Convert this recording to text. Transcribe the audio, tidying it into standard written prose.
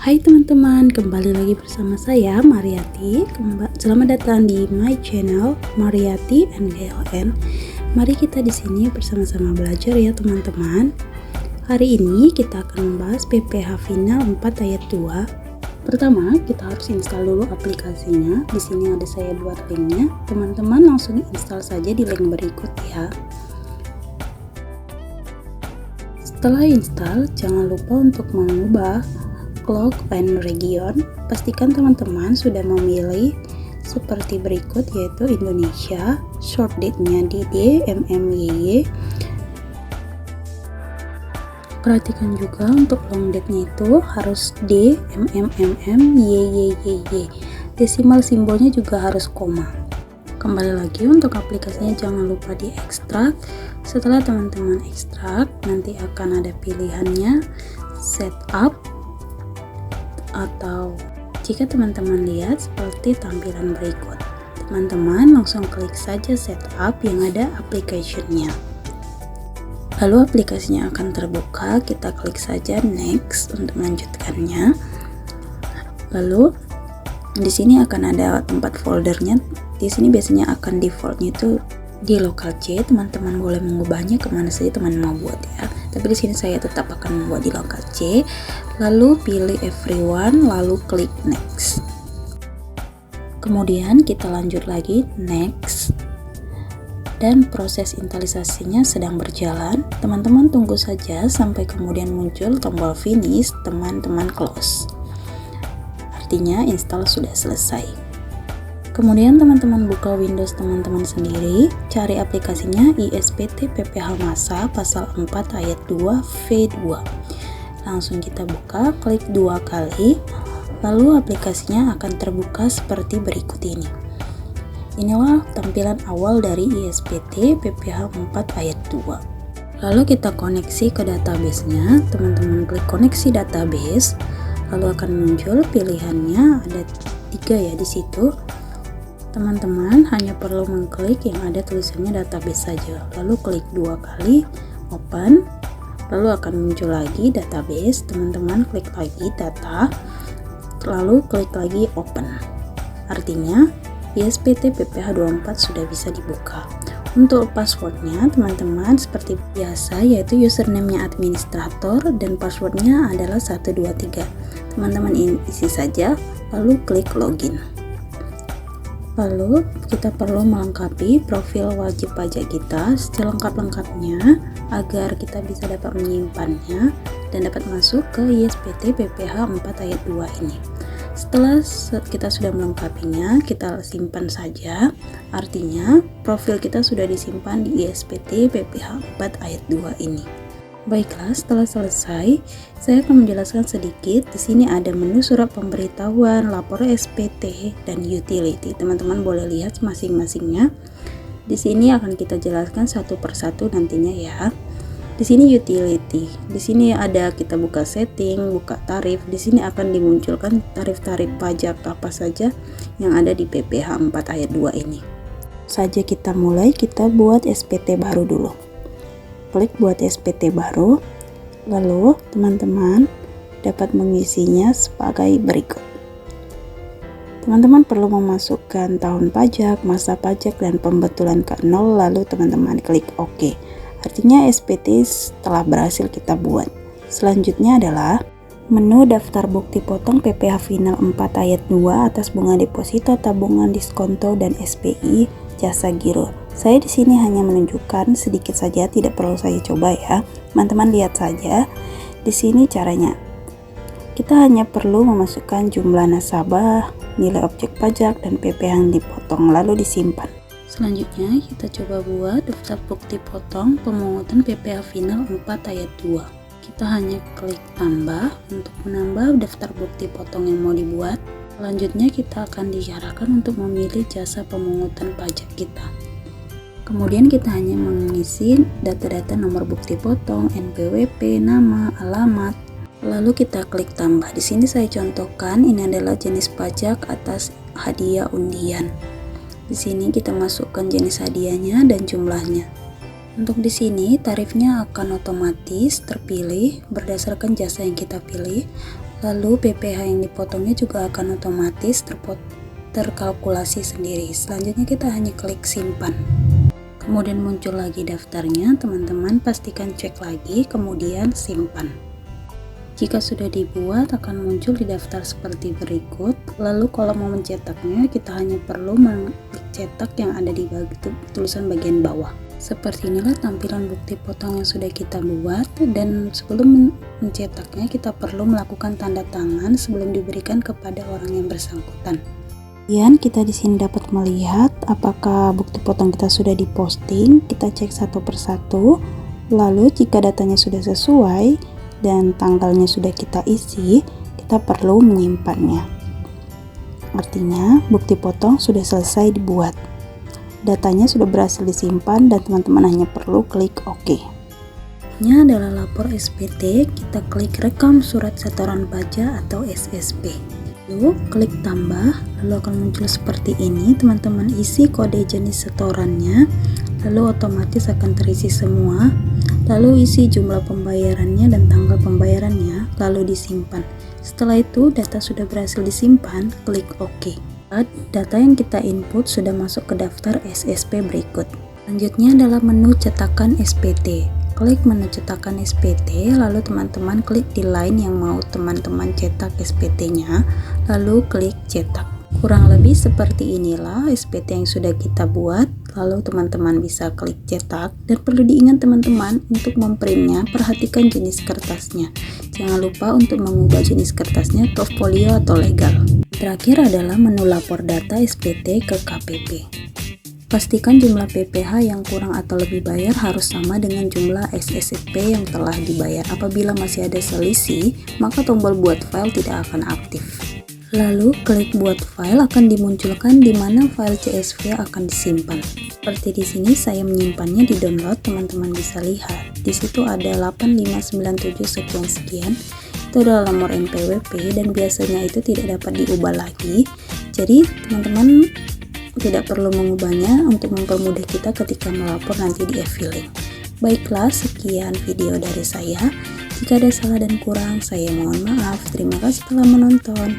Hai teman-teman, kembali lagi bersama saya Mariati. Selamat datang di my channel Mariati NGLN. Mari kita di sini bersama-sama belajar ya teman-teman. Hari ini kita akan membahas PPH Final 4 ayat 2. Pertama, kita harus install dulu aplikasinya. Di sini ada saya buat linknya. Teman-teman langsung install saja di link berikut ya. Setelah install, jangan lupa untuk mengubah clock and region. Pastikan teman-teman sudah memilih seperti berikut, yaitu Indonesia, short date-nya di DMMYY. Perhatikan juga untuk long date-nya itu harus DMMMYYYY. Desimal simbolnya juga harus koma. Kembali lagi untuk aplikasinya jangan lupa diekstrak. Setelah teman-teman ekstrak, nanti akan ada pilihannya setup, atau jika teman-teman lihat seperti tampilan berikut, teman-teman langsung klik saja setup yang ada application-nya. Lalu aplikasinya akan terbuka, kita klik saja next untuk melanjutkannya. Lalu di sini akan ada tempat foldernya. Di sini biasanya akan defaultnya itu di local C. Teman-teman boleh mengubahnya kemana saja teman mau buat ya. Tapi di sini saya tetap akan membuat di local C. Lalu pilih everyone, lalu klik next. Kemudian kita lanjut lagi next. Dan proses instalisasinya sedang berjalan. Teman-teman tunggu saja sampai kemudian muncul tombol finish, teman-teman close. Artinya install sudah selesai. Kemudian teman-teman buka Windows teman-teman sendiri, cari aplikasinya ISPT PPH Masa pasal 4 ayat 2 V2. Langsung kita buka, klik 2 kali, lalu aplikasinya akan terbuka seperti berikut ini. Inilah tampilan awal dari ISPT PPH 4 ayat 2. Lalu kita koneksi ke database-nya, teman-teman klik koneksi database, lalu akan muncul pilihannya, ada 3 ya di situ. Teman-teman hanya perlu mengklik yang ada tulisannya database saja, lalu klik 2 kali open, lalu akan muncul lagi database. Teman-teman klik lagi data, lalu klik lagi open. Artinya ISPT PPH 24 sudah bisa dibuka. Untuk passwordnya teman-teman seperti biasa, yaitu username-nya administrator dan passwordnya adalah 123. Teman-teman isi saja, lalu klik login. Lalu kita perlu melengkapi profil wajib pajak kita selengkap-lengkapnya agar kita bisa dapat menyimpannya dan dapat masuk ke ISPT PPH 4 ayat 2 ini. Setelah kita sudah melengkapinya, kita simpan saja. Artinya profil kita sudah disimpan di ISPT PPH 4 ayat 2 ini. Baiklah, setelah selesai, saya akan menjelaskan sedikit. Di sini ada menu surat pemberitahuan, lapor SPT, dan utility. Teman-teman boleh lihat masing-masingnya. Di sini akan kita jelaskan satu persatu nantinya ya. Di sini utility. Di sini ada kita buka setting, buka tarif. Di sini akan dimunculkan tarif-tarif pajak apa saja yang ada di PPH 4 ayat 2 ini. Saja kita mulai, kita buat SPT baru dulu. Klik buat SPT baru, lalu teman-teman dapat mengisinya sebagai berikut. Teman-teman perlu memasukkan tahun pajak, masa pajak, dan pembetulan ke 0, lalu teman-teman klik OK. Artinya SPT telah berhasil kita buat. Selanjutnya adalah menu daftar bukti potong PPH Final 4 ayat 2 atas bunga deposito, tabungan, diskonto, dan SPI jasa giro. Saya di sini hanya menunjukkan sedikit saja, tidak perlu saya coba ya. Teman-teman lihat saja. Di sini caranya. Kita hanya perlu memasukkan jumlah nasabah, nilai objek pajak, dan PPH yang dipotong lalu disimpan. Selanjutnya kita coba buat daftar bukti potong pemungutan PPH Final 4 ayat 2. Kita hanya klik tambah untuk menambah daftar bukti potong yang mau dibuat. Selanjutnya kita akan diarahkan untuk memilih jasa pemungutan pajak kita. Kemudian kita hanya mengisi data-data nomor bukti potong, NPWP, nama, alamat. Lalu kita klik tambah. Di sini saya contohkan ini adalah jenis pajak atas hadiah undian. Di sini kita masukkan jenis hadiahnya dan jumlahnya. Untuk di sini tarifnya akan otomatis terpilih berdasarkan jasa yang kita pilih. Lalu PPh yang dipotongnya juga akan otomatis terkalkulasi sendiri. Selanjutnya kita hanya klik simpan. Kemudian muncul lagi daftarnya, teman-teman pastikan cek lagi, kemudian simpan. Jika sudah dibuat akan muncul di daftar seperti berikut. Lalu kalau mau mencetaknya kita hanya perlu mencetak yang ada di tulisan bagian bawah. Seperti inilah tampilan bukti potong yang sudah kita buat, dan sebelum mencetaknya kita perlu melakukan tanda tangan sebelum diberikan kepada orang yang bersangkutan. Kemudian kita di sini dapat melihat apakah bukti potong kita sudah diposting. Kita cek satu persatu. Lalu jika datanya sudah sesuai dan tanggalnya sudah kita isi, kita perlu menyimpannya. Artinya bukti potong sudah selesai dibuat. Datanya sudah berhasil disimpan dan teman-teman hanya perlu klik OK. Ini adalah lapor SPT, kita klik rekam surat setoran pajak atau SSP. Lalu klik tambah, lalu akan muncul seperti ini. Teman-teman isi kode jenis setorannya, lalu otomatis akan terisi semua. Lalu isi jumlah pembayarannya dan tanggal pembayarannya, lalu disimpan. Setelah itu data sudah berhasil disimpan, klik OK. Data yang kita input sudah masuk ke daftar SSP berikut. Selanjutnya adalah menu cetakan SPT. Klik menu cetakan SPT, lalu teman-teman klik di line yang mau teman-teman cetak SPT-nya, lalu klik cetak. Kurang lebih seperti inilah SPT yang sudah kita buat. Lalu teman-teman bisa klik cetak, dan perlu diingat teman-teman untuk memprintnya, perhatikan jenis kertasnya. Jangan lupa untuk mengubah jenis kertasnya ke folio atau legal. Terakhir adalah menu lapor data SPT ke KPP. Pastikan jumlah PPh yang kurang atau lebih bayar harus sama dengan jumlah SSP yang telah dibayar. Apabila masih ada selisih, maka tombol buat file tidak akan aktif. Lalu klik buat file akan dimunculkan di mana file CSV akan disimpan. Seperti di sini saya menyimpannya di download, teman-teman bisa lihat. Di situ ada 8597 sekian. Itu adalah nomor NPWP dan biasanya itu tidak dapat diubah lagi. Jadi teman-teman tidak perlu mengubahnya untuk mempermudah kita ketika melapor nanti di e-filing. Baiklah, sekian video dari saya. Jika ada salah dan kurang, saya mohon maaf. Terima kasih telah menonton.